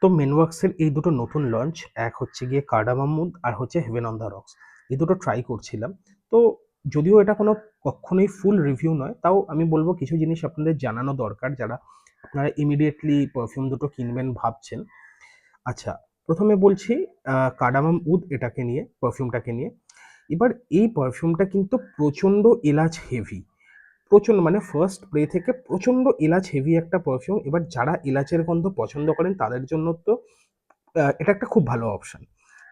তো মেনওয়ার্কসের এই দুটো নতুন লঞ্চ, এক হচ্ছে গিয়ে কার্ডামাম মুদ আর হচ্ছে হেভেন অন দ্য রক্স। এই দুটো ট্রাই করছিলাম। তো যদিও এটা কোনো কক্ষনোই ফুল রিভিউ নয়, তাও আমি বলব কিছু জিনিস আপনাদের জানানো দরকার যারা আপনারা ইমিডিয়েটলি পারফিউম দুটো কিনবেন ভাবছেন। আচ্ছা, প্রথমে বলছি কার্ডামাম উদ এটাকে নিয়ে, পারফিউমটাকে নিয়ে। এবার এই পারফিউমটা কিন্তু প্রচণ্ড এলাচ হেভি। প্রচণ্ড মানে ফার্স্ট স্প্রে থেকে প্রচণ্ড এলাচ হেভি একটা পারফিউম। এবার যারা এলাচের গন্ধ পছন্দ করেন তাদের জন্য তো এটা একটা খুব ভালো অপশন।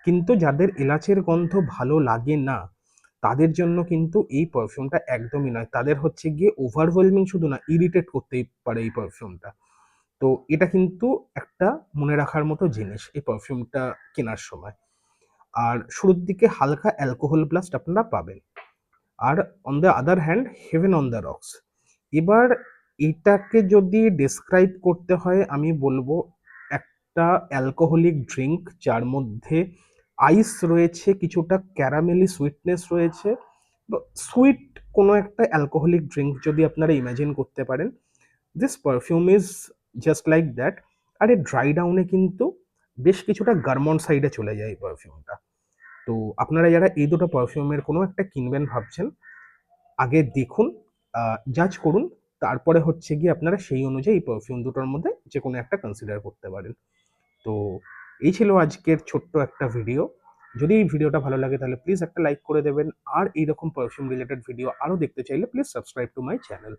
কিন্তু যাদের এলাচের গন্ধ ভালো লাগে না, তাদের জন্য কিন্তু এই পারফিউমটা একদমই নয়। তাদের হচ্ছে গিয়ে ওভারওয়েলমিং শুধু না, ইরিটেট করতেই পারে এই পারফিউমটা। তো এটা কিন্তু একটা মনে রাখার মতো জিনিস এই পারফিউমটা কেনার সময়। আর শুরুর দিকে হালকা অ্যালকোহল ব্লাস্ট আপনারা পাবেন। আর on the other hand heaven on the rocks. এবার এটাকে যদি ডেসক্রাইব করতে হয় আমি বলবো একটা অ্যালকোহলিক ড্রিঙ্ক যার মধ্যে আইস রয়েছে, কিছুটা ক্যারামেলি সুইটনেস রয়েছে। সুইট কোনো একটা অ্যালকোহলিক ড্রিঙ্ক যদি আপনারা ইমাজিন করতে পারেন, this perfume is just like that. আর এই ড্রাই ডাউনে কিন্তু বেশ কিছুটা গার্মন সাইডে চলে যায় এই পারফিউমটা। তো আপনারা যারা এই দুটো পারফিউমের কোনো একটা কিনবেন ভাবছেন, আগে দেখুন, জাজ করুন, তারপরে হচ্ছে গিয়ে আপনারা সেই অনুযায়ী এই পারফিউম দুটোর মধ্যে যে কোনো একটা কনসিডার করতে পারেন। তো এই ছিল আজকের ছোট্ট একটা ভিডিও। যদি এই ভিডিওটা ভালো লাগে তাহলে প্লিজ একটা লাইক করে দেবেন। আর এইরকম পারফিউম রিলেটেড ভিডিও আরও দেখতে চাইলে please subscribe to my channel.